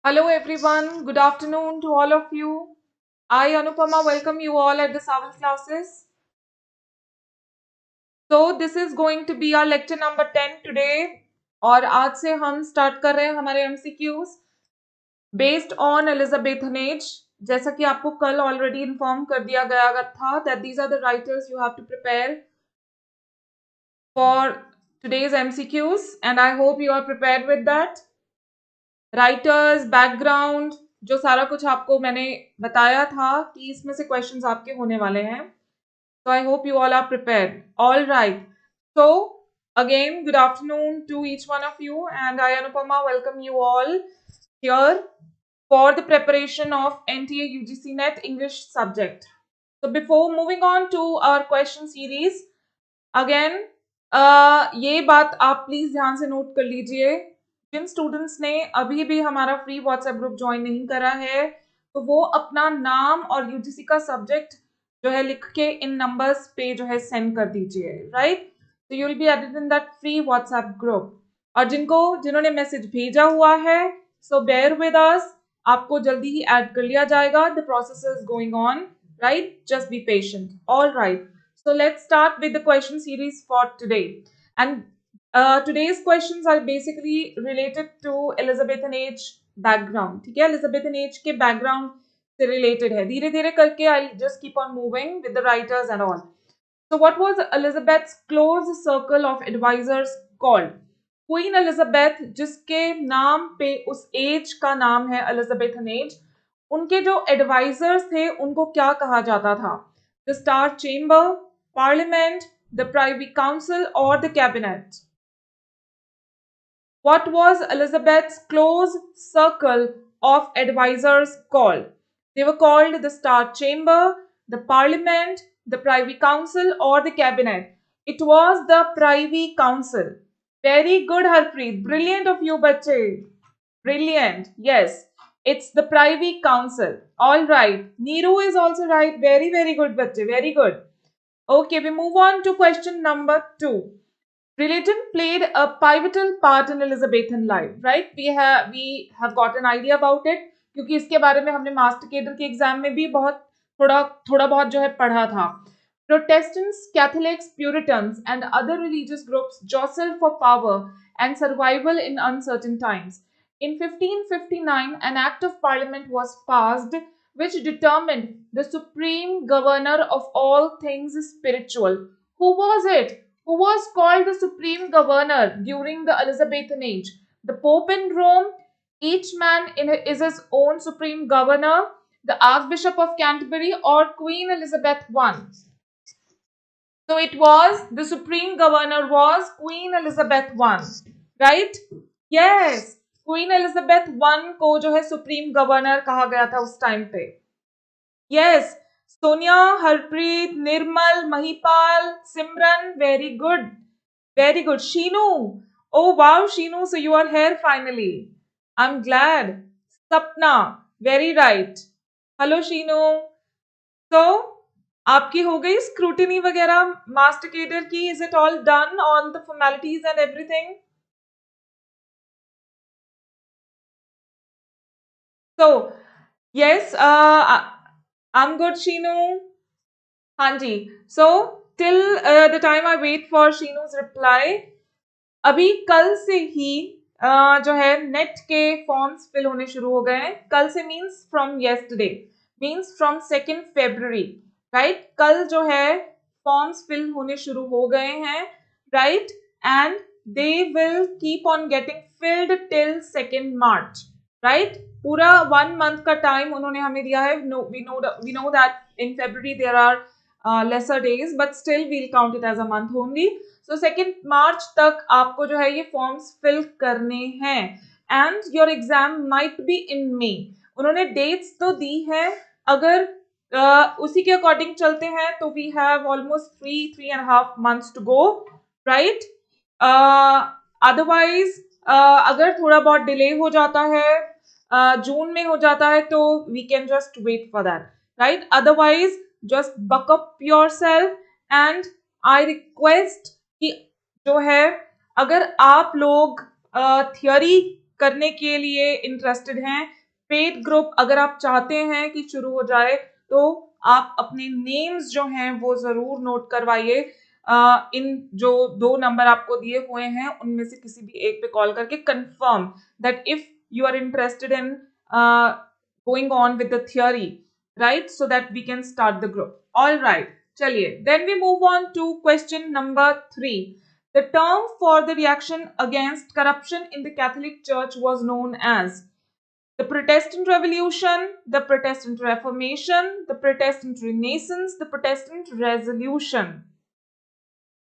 Hello everyone, good afternoon to all of you. I, Anupama, welcome you all at the Saval classes. So this is going to be our lecture number 10 today. और आज से हम start कर रहे हैं हमारे MCQs based on Elizabethan age. जैसा कि आपको कल already inform कर दिया गया था that these are the writers you have to prepare for today's MCQs and I hope you are prepared with that. Writers background जो सारा कुछ आपको मैंने बताया था कि इसमें से क्वेश्चंस आपके होने वाले हैं so I hope you all are prepared. All right, so again good afternoon to each one of you and I Anupama welcome you all here for the preparation of NTA UGC Net English subject. So before moving on to our question series again ये बात आप please ध्यान से note कर लीजिए जिन students ने अभी भी हमारा फ्री व्हाट्सएप ग्रुप ज्वाइन नहीं करा है तो वो अपना नाम और यूजीसी का सब्जेक्ट जो है लिख के इन नंबर्स पे जो है सेंड कर दीजिए राइट तो you will be added in that free WhatsApp group और जिन्होंने मैसेज भेजा हुआ है सो बेयर विद अस आपको जल्दी ही ऐड कर लिया जाएगा the process is going on right just be patient all right so let's start with the question series for today and today's questions are basically related to Elizabethan age background. ठीक है Elizabethan age के background से related है धीरे धीरे करके I'll just keep on moving with the writers and all. So what was Elizabeth's close circle of advisors called? Queen Elizabeth जिसके नाम पे उस age का नाम है Elizabethan age उनके जो advisors थे उनको क्या कहा जाता था? The Star Chamber, Parliament, the Privy Council or the Cabinet? What was Elizabeth's close circle of advisors called? They were called the Star Chamber, the Parliament, the Privy Council or the Cabinet. It was the Privy Council. Very good Harpreet, brilliant of you bache. Brilliant, yes. It's the Privy Council. All right. Neeru is also right. Very, very good bache. Very good. Okay, we move on to question number 2. Religion played a pivotal part in Elizabethan life, right? We have got an idea about it क्योंकि इसके बारे में हमने master cadre के exam में भी थोड़ा बहुत जो है पढ़ा था. Protestants, Catholics, Puritans and other religious groups jostled for power and survival in uncertain times. In 1559, an act of parliament was passed which determined the supreme governor of all things spiritual. Who was it? Who was called the supreme governor during the Elizabethan age? The Pope in Rome, each man is his own supreme governor, the Archbishop of Canterbury or Queen Elizabeth I. So it was, the supreme governor was Queen Elizabeth I, right? Yes. Queen Elizabeth 1 को जो है supreme governor कहा गया था उस time पे. Yes Sonia, Harpreet, Nirmal, Mahipal, Simran, very good, very good. Sheenu, oh wow Sheenu, so you are here finally, I'm glad. सपना, very right. Hello Sheenu. so आपकी हो गई स्क्रूटिनी वगैरह मास्टर केडर की? Is it all done, all the formalities and everything? So, yes, I'm good, Sheenu. Hanji. So, till the time I wait for Sheenu's reply, अभी कल से ही जो है नेट के फॉर्म्स फिल होने शुरू हो गए हैं. कल से means from yesterday, means from 2 February, right? कल जो है फॉर्म्स फिल होने शुरू हो गए हैं, right? And they will keep on getting field till 2 March, right? पूरा 1 month का टाइम उन्होंने हमें दिया है. We know that in February there are lesser days, but still we'll count it as a month only. So 2 March तक आपको जो है ये फॉर्म्स फिल करने हैं and your exam might be in May. उन्होंने डेट्स तो दी है, अगर उसी के अकॉर्डिंग चलते हैं तो we have almost 3.5 months to go, right? Otherwise अगर थोड़ा बहुत डिले हो जाता है, जून में हो जाता है, तो we can just wait for that, right? Otherwise just buck up yourself and I request कि जो है अगर आप लोग थियोरी करने के लिए इंटरेस्टेड हैं, पेड ग्रुप अगर आप चाहते हैं कि शुरू हो जाए, तो आप अपने नेम्स जो हैं वो जरूर नोट करवाइए। इन जो 2 नंबर आपको दिए हुए हैं उनमें से किसी भी एक पे कॉल करके confirm that if you are interested in going on with the theory, right, so that we can start the group. All right, चलिए, then we move on to question number 3. The term for the reaction against corruption in the Catholic Church was known as the Protestant Revolution, the Protestant Reformation, the Protestant Renaissance, the Protestant Resolution.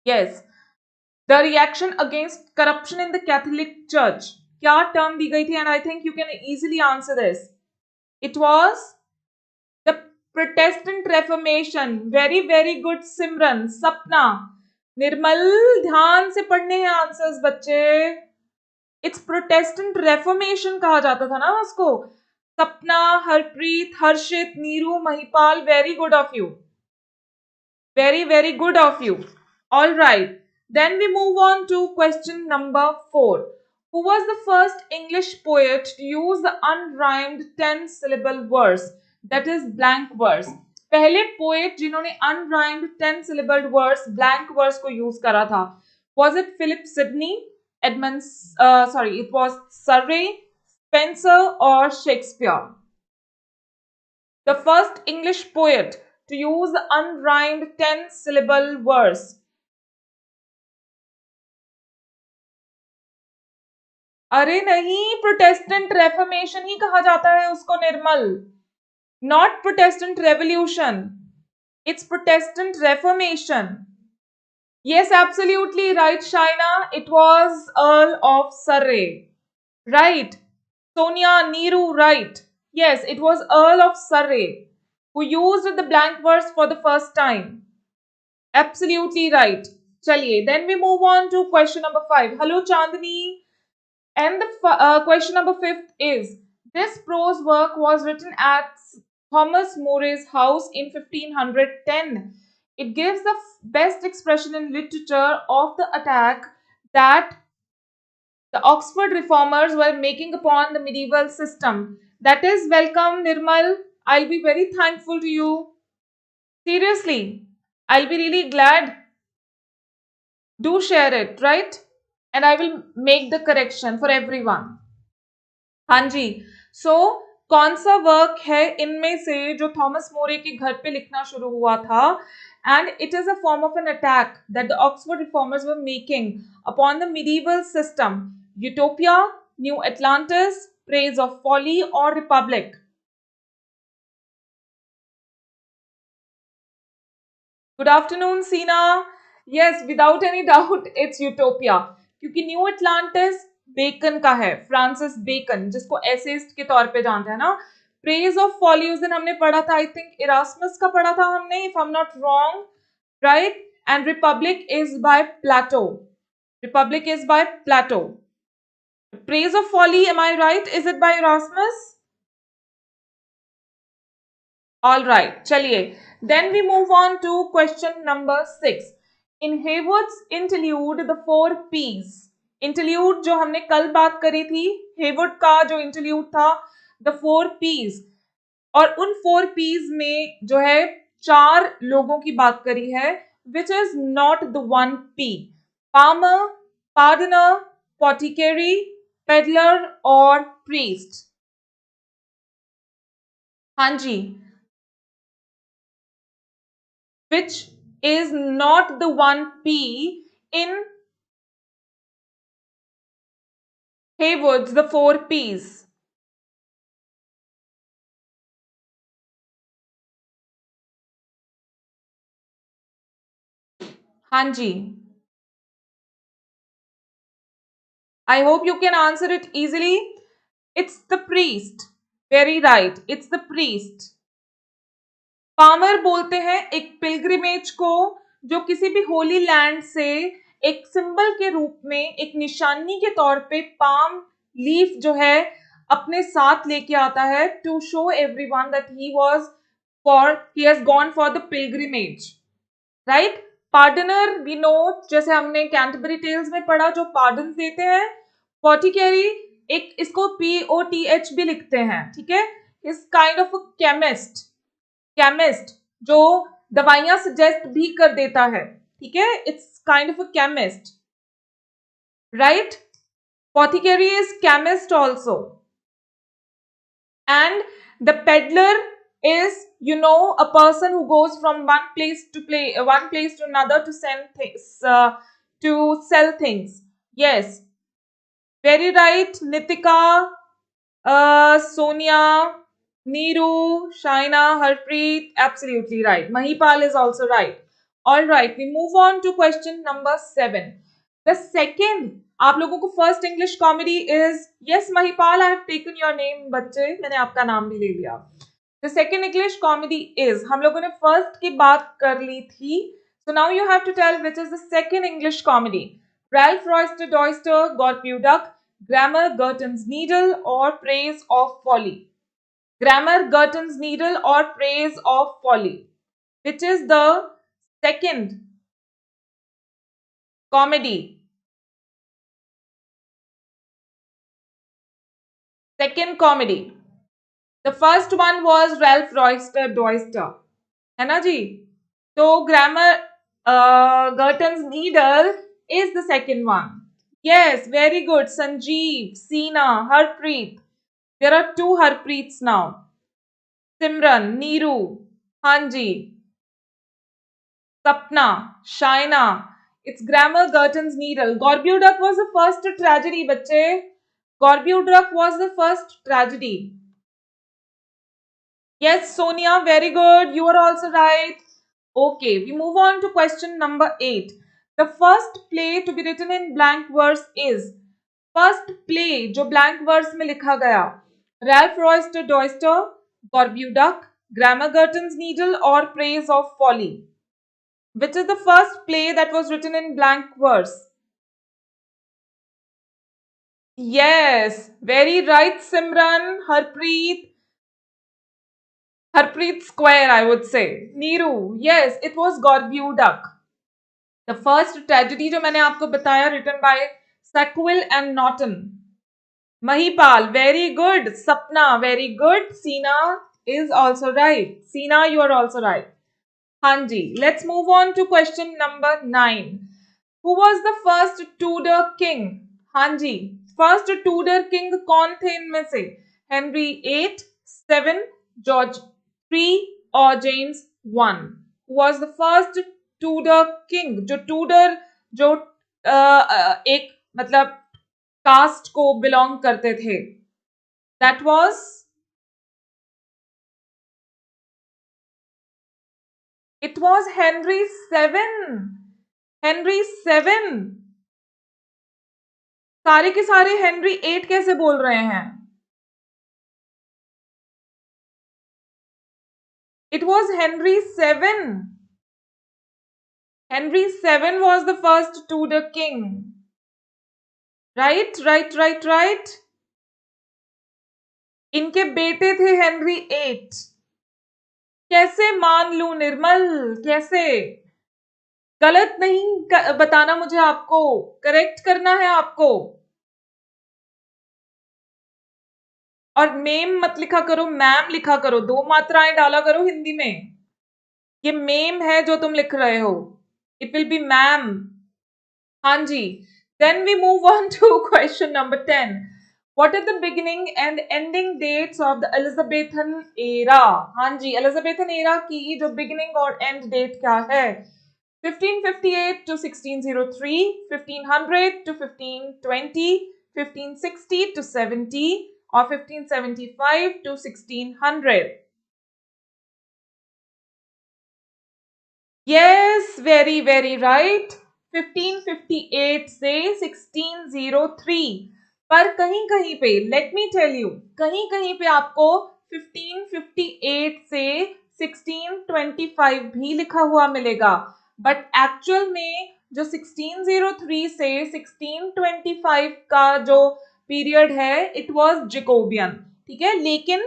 Yes, the reaction against corruption in the Catholic Church. क्या term दी गई थी? And I think you can easily answer this. It was the Protestant Reformation. Very, very good, Simran. सपना, निर्मल, ध्यान से पढ़ने हैं answers बच्चे। It's Protestant reformation कहा जाता था ना उसको। Sapna, Harpreet, Harshit, Neeru, Mahipal, very good of you, very very good of you. All right, then we move on to question number 4. Who was the first English poet to use the unrhymed 10-syllable verse, that is blank verse? पहले poet जिन्होंने unrhymed 10 syllabled verse, blank verse को use करा था, was it Philip Sidney, Edmund, it was Surrey, Spenser or Shakespeare? The first English poet to use the unrhymed 10 syllable verse. अरे नहीं, Protestant reformation ही कहा जाता है उसको निर्मल, not Protestant Revolution. It's Protestant Reformation. Yes, absolutely right, Shaina. It was Earl of Surrey. Right. Sonia, Neeru, right. Yes, it was Earl of Surrey who used the blank verse for the first time. Absolutely right. Chaliye, then we move on to question number 5. Hello, Chandni. And the question number 5 is, this prose work was written at Thomas More's house in 1510. It gives the best expression in literature of the attack that the Oxford reformers were making upon the medieval system. That is, welcome Nirmal. I'll be very thankful to you. Seriously, I'll be really glad. Do share it, right? And I will make the correction for everyone. हाँ जी, so कौन सा work है इनमें से जो Thomas मोरे के घर पे लिखना शुरू हुआ था? And it is a form of an attack that the Oxford reformers were making upon the medieval system. Utopia, New Atlantis, Praise of Folly or Republic? Good afternoon, Sina. Yes, without any doubt, it's Utopia. क्योंकि new Atlantis bacon का है, Francis bacon, जिसको essayist के तौर पे जानते हैं ना। प्रेज ऑफ फॉली उस दिन हमने पढ़ा था, आई थिंक इरास्मस का पढ़ा था हमने, if I am not wrong, right. And republic is by Plato, republic is by Plato. Praise of folly, am I right, is it by Erasmus? All right, चलिए, then we move on to question number 6. In Haywood's interlude, the 4 P's. Interlude जो हमने कल बात करी थी, Heywood का जो interlude था, the 4 P's, और उन 4 P's में जो है 4 लोगों की बात करी है, which is not the 1 P. Farmer, pardoner, apothecary, peddler और priest. हाँ जी, which is not the 1 P in Haywood's the 4 P's. हाँ जी, I hope you can answer it easily. It's the priest. Very right, it's the priest. Palmer बोलते हैं एक pilgrimage को जो किसी भी होली लैंड से एक सिंबल के रूप में, एक निशानी के तौर पे पाम लीफ जो है अपने साथ लेके आता है, to show everyone that he has gone for the pilgrimage, right? Partner we know, जैसे हमने कैंटरबरी टेल्स में पढ़ा, जो पार्डन देते हैं। पॉटिकेरी एक इसको POTH भी लिखते हैं, ठीक है। इस काइंड ऑफ केमिस्ट, केमिस्ट जो दवाइयां सजेस्ट भी कर देता है, ठीक है, it's kind of a chemist, right. Apothecary is chemist also. And the peddler is, you know, a person who goes from one place to another to send things, to sell things. Yes, very right, Nitika, Sonia, Neeru, Shaina, Harpreet, absolutely right. Mahipal is also right. All right, we move on to question number 7. The second, आप लोगों को first English comedy is, yes Mahipal, I have taken your name बच्चे, मैंने आपका नाम भी ले लिया। The second English comedy is, हम लोगों ने फर्स्ट की बात कर ली थी, so now you have to tell which is the second English comedy. Ralph Roister Doister, Gorboduc, Gammer, Gurton's Needle और Praise of Folly. Gammer, Gurton's Needle और Praise of Folly, which is the second comedy? Second comedy. The first one was Ralph Royster Doyster, है ना जी। तो grammar, Girton's Needle is the second one. Yes, very good. Sanjeev, Seena, Harpreet. There are 2 Harpreets now. Simran, Neeru, Hanji, Sapna, Shaina. It's grammar, Girton's Needle. Gorbuduck was the first tragedy, बच्चे। Gorbuduck was the first tragedy. Yes, Sonia, very good. You are also right. Okay, we move on to question number 8. The first play to be written in blank verse is, first play जो blank verse में लिखा गया, Ralph Royster Doyster, Gorbuduck, Grammar Girton's Needle और Praise of Folly. Which is the first play that was written in blank verse? Yes, very right, Simran, Harpreet Square, I would say. Neeru, yes, it was Gorbuduck. The first tragedy जो मैंने आपको बताया, written by Sackville and Norton. Mahipal, very good. Sapna, very good. Seena is also right. Seena, you are also right. Hanji, let's move on to question number 9. Who was the first Tudor king? Hanji, first Tudor king कौन थे इनमें से? Henry 8, 7, George 3 और James 1. Who was the first Tudor king? जो Tudor जो एक मतलब cast को बिलोंग करते थे, that was it was Henry 7। Henry 7, सारे के सारे हेनरी 8 कैसे बोल रहे हैं? It was Henry 7। Henry 7 was the first Tudor king. Right. इनके बेटे थे हेनरी 8। कैसे मान लूं निर्मल, कैसे? गलत नहीं बताना मुझे, आपको करेक्ट करना है आपको। और मेम मत लिखा करो, मैम लिखा करो, 2 मात्राएं डाला करो हिंदी में। ये मेम है जो तुम लिख रहे हो, इट विल बी मैम। हाँ जी, then we move on to question number 10. What are the beginning and ending dates of the Elizabethan era? हाँ जी, Elizabethan era की जो beginning और end date क्या है? 1558 to 1603, 1500 to 1520, 1560 to 70 or 1575 to 1600. Yes, very right. 1558 से 1603, पर कहीं कहीं पे, लेट मी टेल यू, कहीं कहीं पे आपको 1558 से 1625 भी लिखा हुआ मिलेगा, बट एक्चुअल में जो 1603 से 1625 का जो पीरियड है, इट वाज जैकोबियन, ठीक है। लेकिन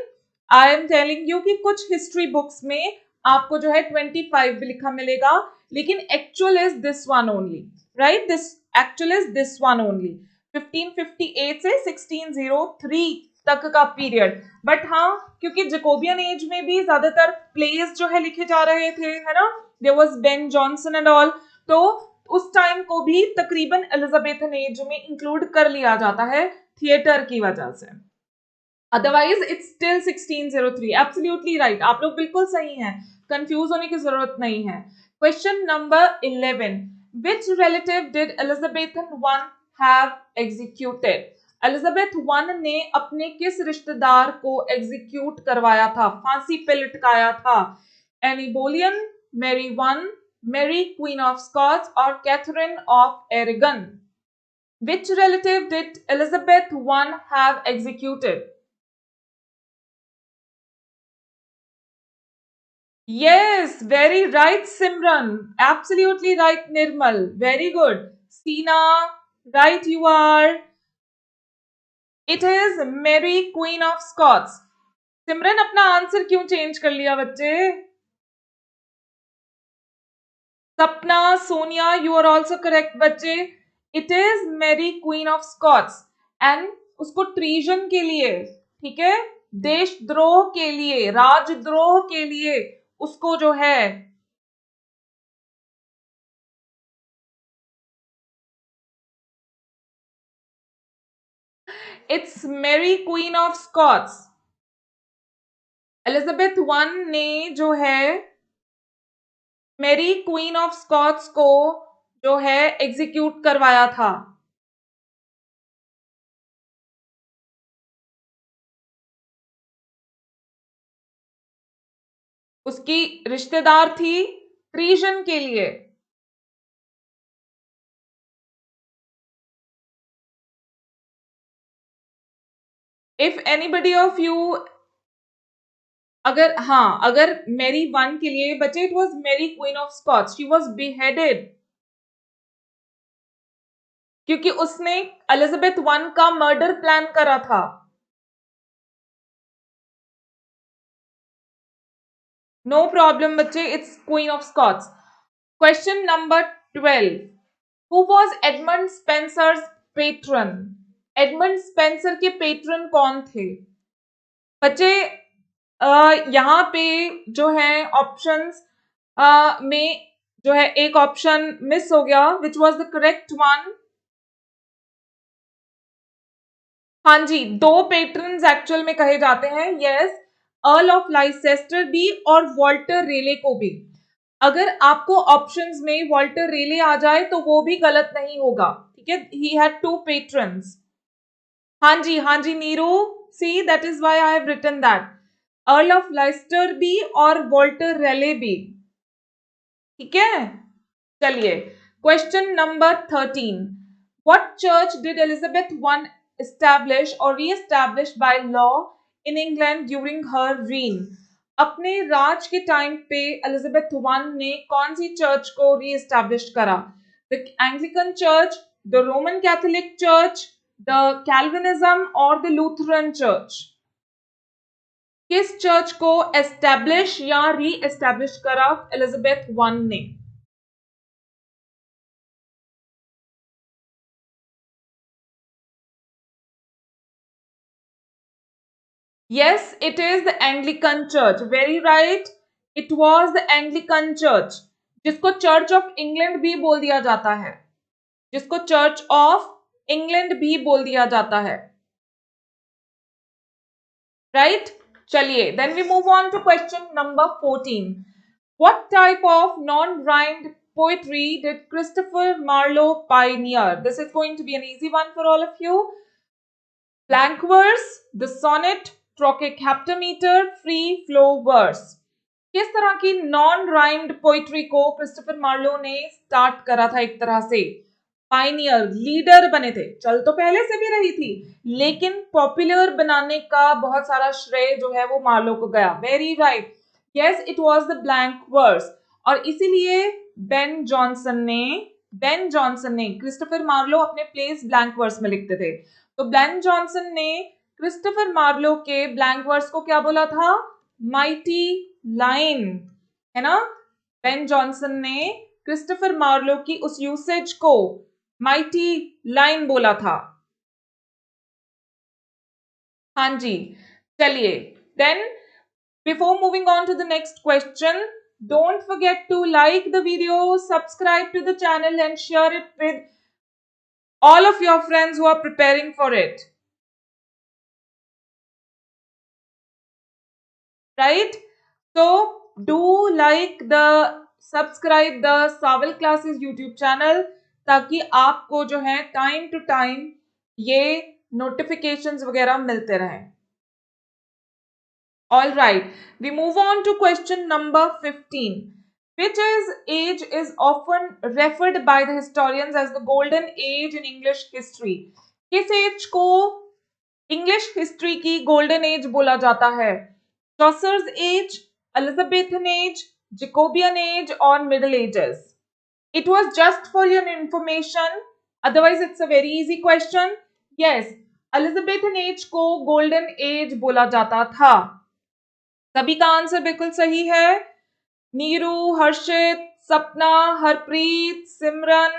आई एम टेलिंग यू कि कुछ हिस्ट्री बुक्स में आपको जो है 25 भी लिखा मिलेगा, लेकिन actual is this one only, right? This actual is this one only, 1558 से 1603 तक का पीरियड। बट हाँ, क्योंकि जैकोबियन एज में भी ज्यादातर प्लेस जो है लिखे जा रहे थे, है ना, there was Ben Jonson and all, तो उस टाइम को भी तकरीबन एलिजाबेथन एज में इंक्लूड कर लिया जाता है थिएटर की वजह से। Otherwise it's still 1603। Absolutely right, आप लोग बिल्कुल सही हैं, कंफ्यूज होने की जरूरत नहीं है। Question number 11, which relative did Elizabethan one have executed? Elizabeth one ने अपने किस रिश्तेदार को एग्जीक्यूट करवाया था, फांसी पे लटकाया था? Anne Boleyn, Mary one, Mary Queen of Scots और Catherine of Aragon? Which relative did Elizabeth I have executed? Yes, very right, Simran. Absolutely right, Nirmal. Very good. Sina, right you are. It is Mary, Queen of Scots. Simran अपना answer क्यों change कर लिया बच्चे? Sapna, Sonia, you are also correct बच्चे। It is Mary Queen of Scots and उसको treason के लिए, ठीक है, देशद्रोह के लिए, राजद्रोह के लिए उसको जो है, it's Mary Queen of Scots. Elizabeth one ने जो है मैरी क्वीन ऑफ स्कॉट्स को जो है एग्जीक्यूट करवाया था। उसकी रिश्तेदार थी ट्रीजन के लिए। इफ एनीबडी ऑफ यू, अगर हाँ, अगर मैरी वन के लिए बचे, it was Mary Queen of Scots, she was beheaded क्योंकि उसने एलिजाबेथ वन का मर्डर प्लान करा था। नो प्रॉब्लम बच्चे, it's Queen of Scots. Question number 12, who was Edmund Spenser's patron? Edmund Spenser के पेट्रन कौन थे बच्चे? यहाँ पे जो है ऑप्शंस में जो है एक ऑप्शन मिस हो गया, which was the correct one? हाँ जी, दो पेट्रन्स एक्चुअल में कहे जाते हैं, यस, अर्ल ऑफ लाइसेस्टर भी और वॉल्टर रेले को भी। अगर आपको ऑप्शंस में वॉल्टर रेले आ जाए तो वो भी गलत नहीं होगा, ठीक है, ही हैड टू पेट्रन्स। हाँ जी Neeru, see that is why I have written that, Earl of Leicester भी और वॉल्टर रेले भी, ठीक है। चलिए, question number 13, what church did Elizabeth one establish or re-established by law in England during her reign? अपने राज के टाइम पे Elizabeth one ने कौन सी चर्च को री-एस्टैब्लिश करा? The Anglican church, the Roman Catholic church, the Calvinism और द लूथरन चर्च? किस church को एस्टैब्लिश या री-एस्टैब्लिश करा एलिजाबेथ वन ने? Yes, it is the Anglican Church. Very right. It was the Anglican Church, जिसको चर्च ऑफ इंग्लैंड भी बोल दिया जाता है, जिसको चर्च ऑफ इंग्लैंड भी बोल दिया जाता है, राइट? चलिए, then we move on to question number 14. What type of non-rhymed poetry did Christopher Marlowe pioneer? This is going to be an easy one for all of you. Blank verse, the sonnet, trochaic heptameter, free flow verse. किस तरह की non rhymed poetry को Christopher Marlowe ने start करा था? एक तरह से पाइनियर, लीडर बने थे, चल तो पहले से भी रही थी, लेकिन पॉपुलर बनाने का बहुत सारा श्रेय जो है वो मार्लो को गया। Very right, yes, it was the blank verse, और इसीलिए बेन जॉनसन ने क्रिस्टोफर मार्लो अपने प्लेस ब्लैंक वर्स में लिखते थे, तो बेन जॉनसन ने क्रिस्टोफर मार्लो के ब्लैंक वर्स को क्या बोला था? माइटी लाइन, है ना। बेन जॉनसन ने क्रिस्टोफर मार्लो की उस यूसेज को माइटी लाइन बोला था। हाँ जी, चलिए then before moving on to the next question, don't forget to like the video, subscribe to the channel and share it with all of your friends who are preparing for it. Right? So do like the subscribe the Saval Classes YouTube channel ताकि आपको जो है time to time ये notifications वगैरह मिलते रहें. All right, we move on to question number 15. Which age is often referred by the historians as the golden age in English history? किस age को इंग्लिश हिस्ट्री की गोल्डन एज बोला जाता है? Chaucer's age, Elizabethan age, Jacobean age और middle ages? It was just for your information, otherwise it's a very easy question. Yes, Elizabethan age को golden age बोला जाता था. सभी का आंसर बिल्कुल सही है. नीरू, हर्षित, सपना, हरप्रीत, सिमरन,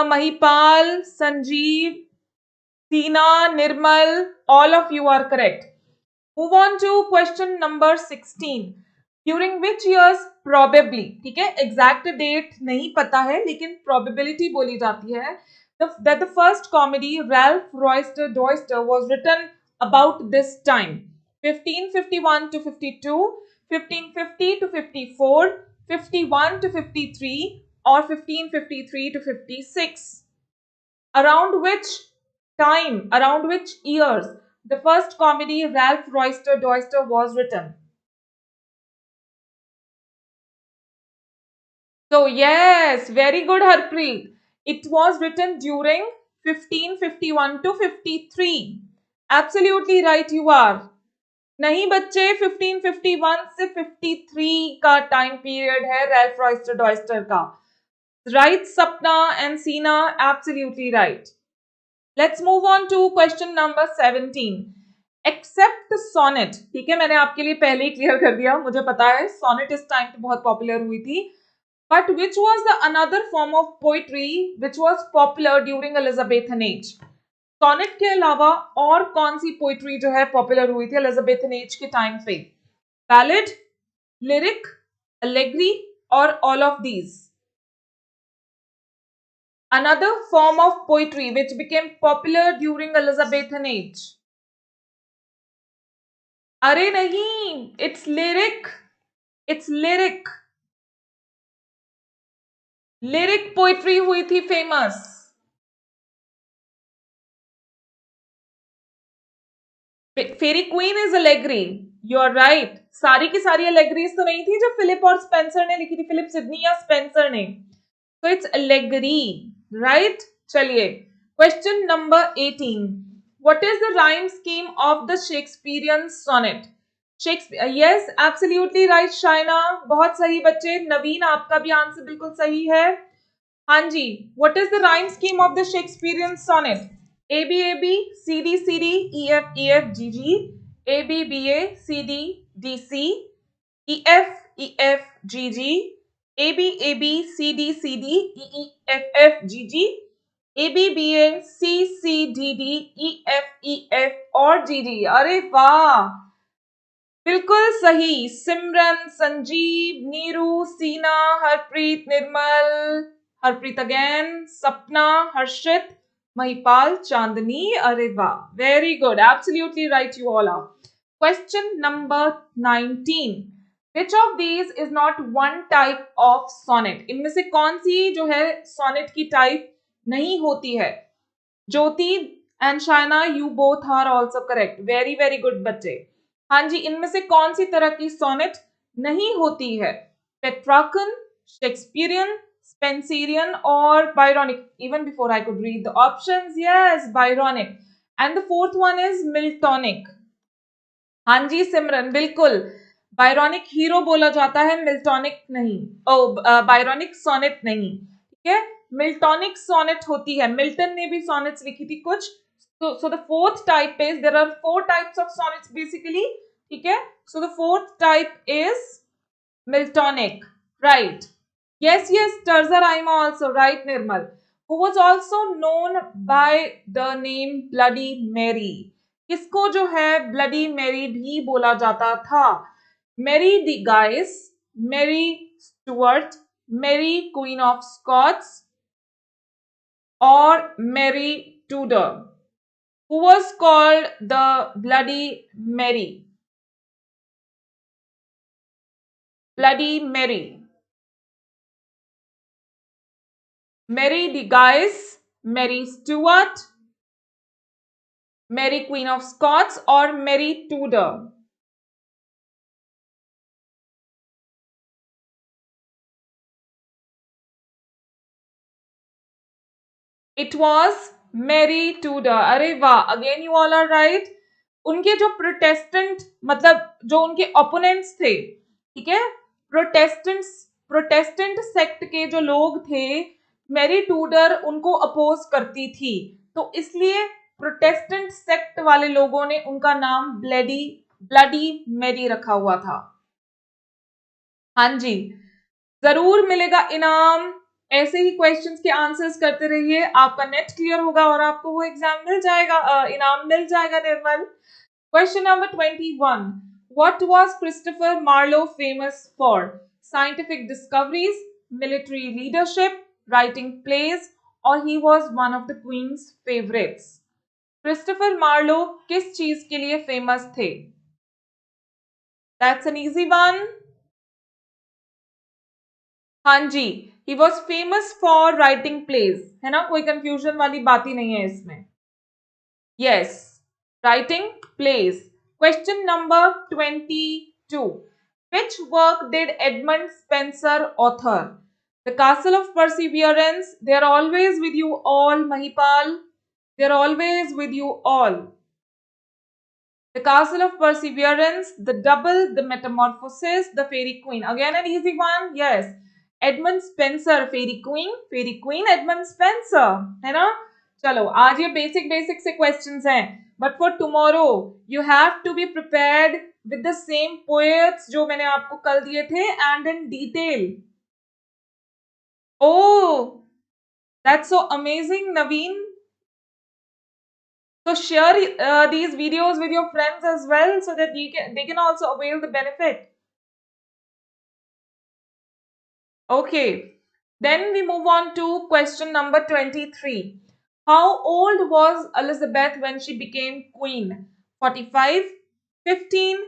महिपाल, संजीव, सीना, निर्मल, all of you are correct. Move on to question number 16. During which years probably, ठीक है, exact date नहीं पता है लेकिन probability बोली जाती है that the first comedy Ralph Royster Doyster was written about this time. 1551 to 52, 1550 to 54, 51 to 53 or 1553 to 56. Around which time, around which years the first comedy Ralph Royster Doyster was written? So yes, very good Harpreet. It was written during 1551 to 53. Absolutely right you are. नहीं बच्चे, 1551 से 53 का time period है Ralph Roister डॉयस्टर का. Right, Sapna and Sina, absolutely right. Let's move on to question number 17. Except sonnet, ठीक है, मैंने आपके लिए पहले ही क्लियर कर दिया, मुझे पता है sonnet इस टाइम पे बहुत पॉपुलर हुई थी. But which was the another form of poetry which was popular during Elizabethan age? Sonnet के अलावा और कौन सी पोइट्री जो है पॉपुलर हुई थी एलिजाबेथन एज के टाइम पे? बैलेड, लिरिक, एलेग्री और all of these? Another form of poetry which became popular during Elizabethan age. अरे नहीं, it's lyric. It's lyric. Lyric poetry हुई थी famous. Faerie Queene is allegory. You are right. सारी की सारी एलेग्रीज तो नहीं थी जो फिलिप और स्पेंसर ने लिखी थी, फिलिप सिडनी या स्पेंसर ने. तो इट्स एलेग्री, राइट. चलिए question number 18. What is the rhyme scheme of the Shakespearean sonnet? Shakespeare, yes absolutely right Shaina, बहुत सही बच्चे. नवीन, आपका भी आंसर बिल्कुल सही है. हाँ जी, what is the rhyme scheme of the Shakespearean sonnet? A B A B, C D C D, E F E F G G, A B B A, C D D C, E F E F G G, A B A B, C D C D, E E F F G G, A B B A, C C D D, E F E F और G G. अरे वाह, बिल्कुल सही. सिमरन, संजीव, नीरू, सीना, हरप्रीत, निर्मल, Harpreet again, सपना, हर्षित, महिपाल, चांदनी. अरे वाह, very good, absolutely right you all are. Question number 19. Which of these is not one type of sonnet? इनमें से कौन सी जो है सोनेट की टाइप नहीं होती है? Jyoti and Shaina, you both are also correct. Very very good बच्चे. हाँ जी, इनमें से कौन सी तरह की सोनेट नहीं होती है? Petrarchan, Shakespearean, Spencerian or Byronic? Even before I could read the options, yes, Byronic. And the fourth one is Miltonic. हाँ जी सिमरन, बिल्कुल. Byronic हीरो बोला जाता है, Miltonic नहीं. Byronic सोनेट नहीं. ठीक है, Miltonic सोनेट होती है. मिल्टन ने भी सोनेट्स लिखी थी कुछ. So the fourth type is, there are 4 types of sonnets basically. ठीक है, so the fourth type is Miltonic, right? Yes, Terza Rima also, right, Nirmal? Who was also known by the name Bloody Mary. किसको जो है bloody Mary भी बोला जाता था? Mary de Guise, Mary Stuart, Mary Queen of Scots और Mary Tudor? Who was called the Bloody Mary? Bloody Mary. Mary the Guise, Mary Stuart, Mary Queen of Scots or Mary Tudor? It was Mary Tudor. अरे वाह, again you all are right. उनके जो Protestant मतलब जो उनके opponents थे, ठीक है, प्रोटेस्टेंट सेक्ट के जो लोग थे, मैरी टूडर उनको अपोज करती थी, तो इसलिए प्रोटेस्टेंट सेक्ट वाले लोगों ने उनका नाम ब्लडी ब्लडी मैरी रखा हुआ था. हाँ जी, जरूर मिलेगा इनाम. ऐसे ही क्वेश्चंस के आंसर्स करते रहिए, आपका नेट क्लियर होगा और आपको वो एग्जाम मिल जाएगा, इनाम मिल जाएगा निर्मल. Question number 21. What was Christopher Marlowe famous for? Scientific discoveries, military leadership, writing plays, or he was one of the Queen's favorites? Christopher Marlowe किस चीज के लिए फेमस थे? That's an easy one. हाँ जी, he was famous for writing plays. है ना, कोई confusion वाली बात ही नहीं है इसमें. Yes, writing plays. Question number 22. Which work did Edmund Spenser author? The Castle of Perseverance, They Are Always With You All, Mahipal. They Are Always With You All. The Castle of Perseverance, The Double, The Metamorphosis, The Fairy Queen. Again an easy one. Yes. Edmund Spenser, Fairy Queen, Edmund Spenser. है ना? चलो, आज ये basic से questions हैं. But for tomorrow, you have to be prepared with the same poets जो मैंने आपको कल दिए थे and in detail. Oh, that's so amazing, Naveen. So share these videos with your friends as well so that they can also avail the benefit. Okay, then we move on to question number 23. How old was Elizabeth when she became queen? 45, 15,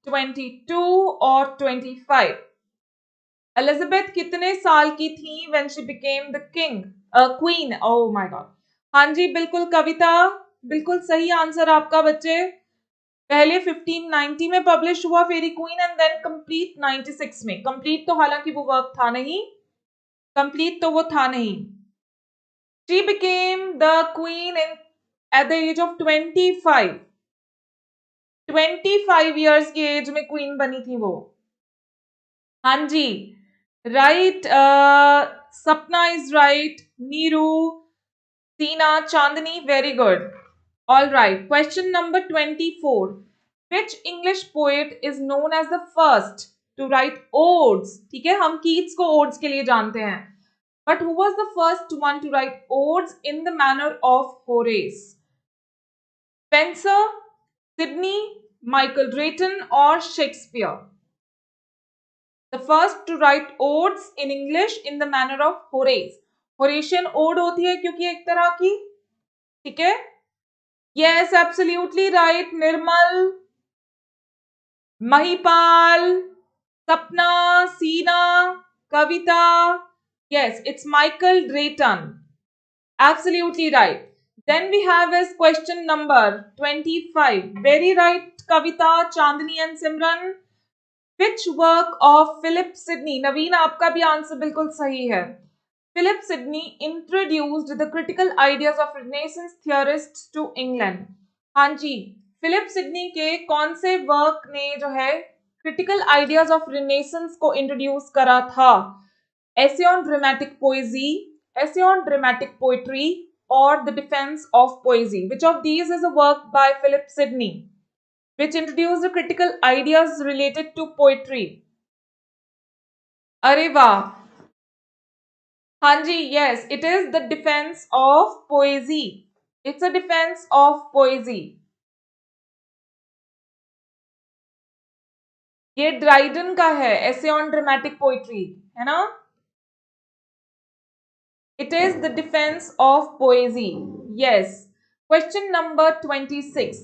22 or 25? Elizabeth कितने साल की थी when she became the queen? Oh my god. हाँ जी, बिल्कुल कविता, बिल्कुल सही answer आपका बच्चे. पहले 1590 में पब्लिश हुआ फेरी क्वीन एंड देन कंप्लीट 96 में. कंप्लीट तो हालांकि वो वर्क था नहीं, कंप्लीट तो वो था नहीं. She became the queen at the age of 25. 25 years की एज में क्वीन बनी थी वो. हाँ जी, right. Sapna is right, Neeru, Seena, Chandni, very good. All right, question number 24. Which English poet is known as the first to write odes? ठीक है, हम कीट्स को odes के लिए जानते हैं. But who was the first one to write odes in the manner of Horace? Spenser, Sidney, Michael Drayton or Shakespeare? The first to write odes in English in the manner of Horace. Horatian ode होती है क्योंकि एक तरह की, ठीक है. Yes, absolutely right, Nirmal, Mahipal, Sapna, Seena, Kavita. Yes, it's Michael Drayton. Absolutely right. Then we have is question number 25. Very right, Kavita, Chandni and Simran. Which work of Philip Sidney? Naveen, आपका भी answer बिल्कुल सही है. Philip Sidney introduced the critical ideas of Renaissance theorists to England. हाँ जी, Philip Sidney के कौन से work ने जो है क्रिटिकल आइडियाज ऑफ रिनेसेंस को इंट्रोड्यूस करा था? Essay on dramatic poesy, Essay on dramatic poetry, or The Defense of Poesy. Which of these is a work by Philip Sidney which introduced the critical ideas related to poetry? अरे वाह, हाँ जी, yes, it is The Defense of Poesy. It's a defense of poesy. ये Dryden का है, essay on dramatic poetry, है ना? It is the defense of poesy. Yes. Question number 26.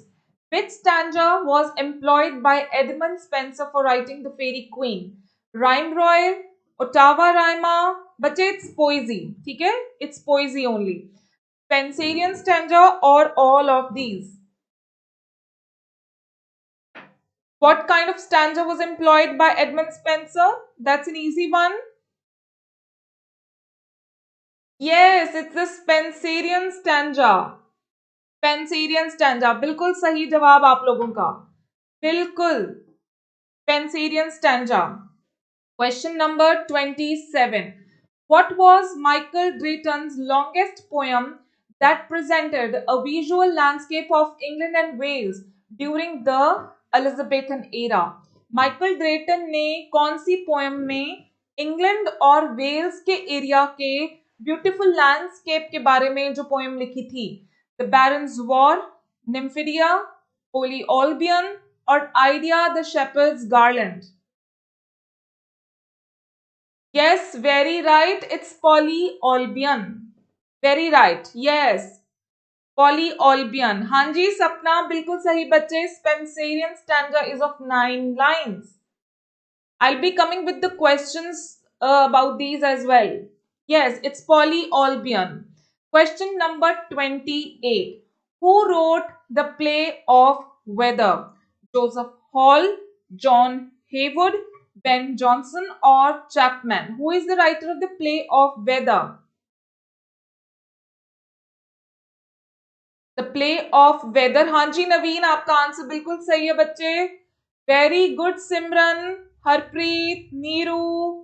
Which stanza was employed by Edmund Spenser for writing The Fairy Queen? Rhyme Roy, Ottawa Rhyma, but it's poesy. ठीक है? It's poesy only. Spenserian stanza or all of these? What kind of stanza was employed by Edmund Spenser? That's an easy one. Yes, it's the Spenserian stanza. Spenserian stanza. बिल्कुल सही जवाब आप लोगों का. बिल्कुल. Spenserian stanza. Question number 27. What was Michael Drayton's longest poem that presented a visual landscape of England and Wales during the Elizabethan era? Michael Drayton ने कौन सी poem में इंग्लैंड और वेल्स के एरिया के ब्यूटीफुल लैंडस्केप के बारे में जो पोएम लिखी थी? द बैरन्स वॉर, निम्फिडिया, होली ऑल्बियन और idea the shepherds garland? Yes, very right. It's Polly Albion. Very right. Yes. Polly Albion. हाँ जी सपना बिल्कुल सही बच्चे. Spenserian stanza is of 9 lines. I'll be coming with the questions about these as well. Yes, it's Polly Albion. Question number 28. Who wrote the play of Weather? Joseph Hall, John Haywood, Ben Jonson or Chapman? Who is the writer of the play of Weather? The play of Weather. हाँ जी नवीन आपका answer बिल्कुल सही है बच्चे. Very good Simran, Harpreet, Neeru.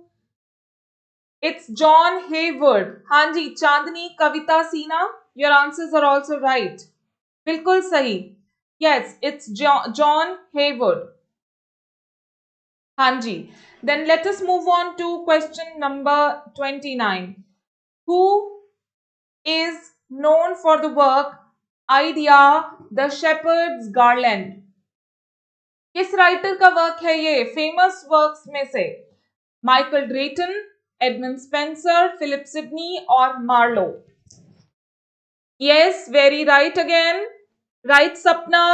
It's John Haywood. हाँ जी चांदनी, कविता, सीना. Your answers are also right. बिल्कुल सही. Yes, it's John Haywood. हाँ जी. Then let us move on to question number 29. Who is known for the work Idea the Shepheards Garland? किस writer का work है ये? Famous works में से Michael Drayton, Edmund Spenser, Philip Sidney और Marlowe? Yes, very right again. Right Sapna.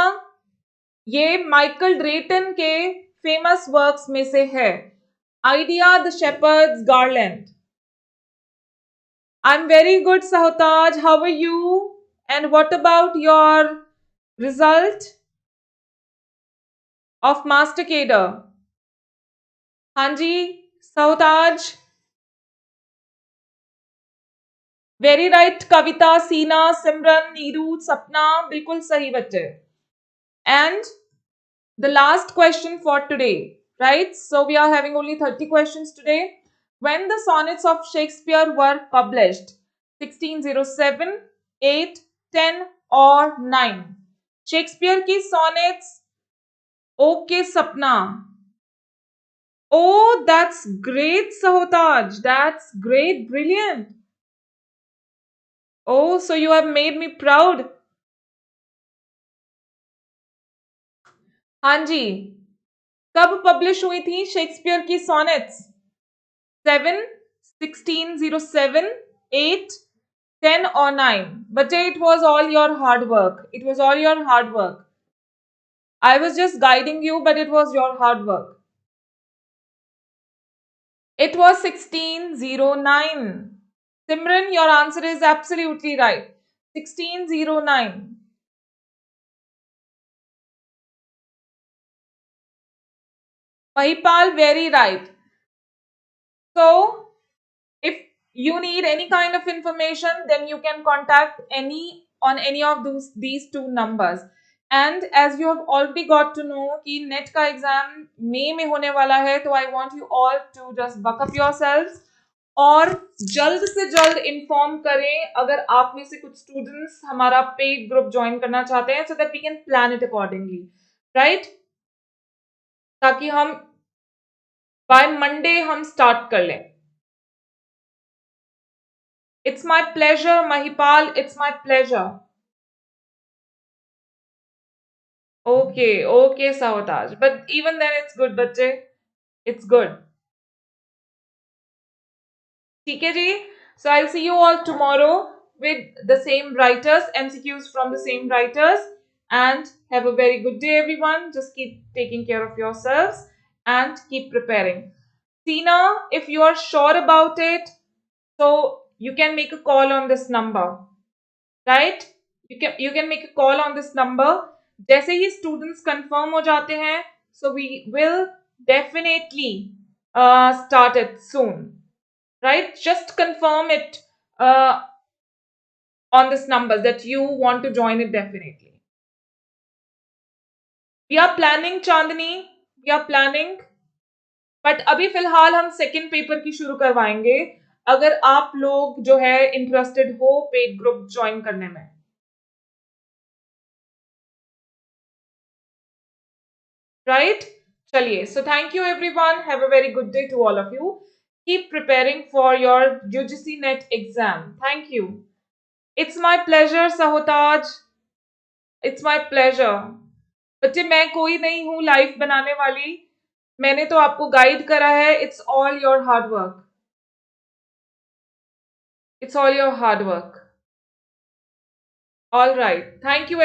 ये Michael ड्रेटन के famous works में से है. Idea the shepherds garland. I'm very good, Sahotaj. How are you? And what about your result of Master Cadre? हाँ जी, Sahotaj. Very right, Kavita, Seena, Simran, Neeru, Sapna. बिल्कुल सही बच्चे. And the last question for today, right? So we are having only 30 questions today. When the sonnets of Shakespeare were published? 1607, 8, 10 or 9? Shakespeare की sonnets. Okay, Sapna. Oh, that's great, Sahotaj. That's great. Brilliant. Oh, so you have made me proud. हाँ जी. कब publish हुई थी Shakespeare की sonnets? 7, 1607, 8, 10 or 9? बच्चे, it was all your hard work. It was all your hard work. I was just guiding you, but it was your hard work. It was 1609. Simran, your answer is absolutely right. 1609. Mahipal, very right. So, if you need any kind of information, then you can contact any of these two numbers. And as you have already got to know कि net का exam मई में होने वाला है, तो I want you all to just buck up yourselves और जल्द से जल्द इन्फॉर्म करें अगर आप में से कुछ स्टूडेंट्स हमारा पेड ग्रुप ज्वाइन करना चाहते हैं, so that we can plan it accordingly, right? ताकि हम बाय मंडे हम स्टार्ट कर लें. It's my pleasure, Mahipal. It's my pleasure. Okay, Sahotaj. But even then, it's good, bache. It's good. ठीक है जी. So I'll see you all tomorrow with the same writers, MCQs from the same writers, and have a very good day, everyone. Just keep taking care of yourselves and keep preparing. Tina, if you are sure about it, so you can make a call on this number, right? You can make a call on this number. जैसे ही students confirm हो जाते हैं, so we will definitely start it soon, right? Just confirm it uh, on this number that you want to join it definitely. We are planning, Chandni. We are planning. But अभी फिलहाल हम second paper की शुरू करवाएंगे अगर आप लोग जो है इंटरेस्टेड हो पेड ग्रुप ज्वाइन करने में. राइट? चलिए, so thank you everyone. Have a very good day to all of you. Keep preparing for your UGC Net exam. Thank you. It's my pleasure, Sahotaj. It's my pleasure. बच्चे मैं कोई नहीं हूं life बनाने वाली. मैंने तो आपको गाइड करा है. It's all your hard work. It's all your hard work. All right. Thank you.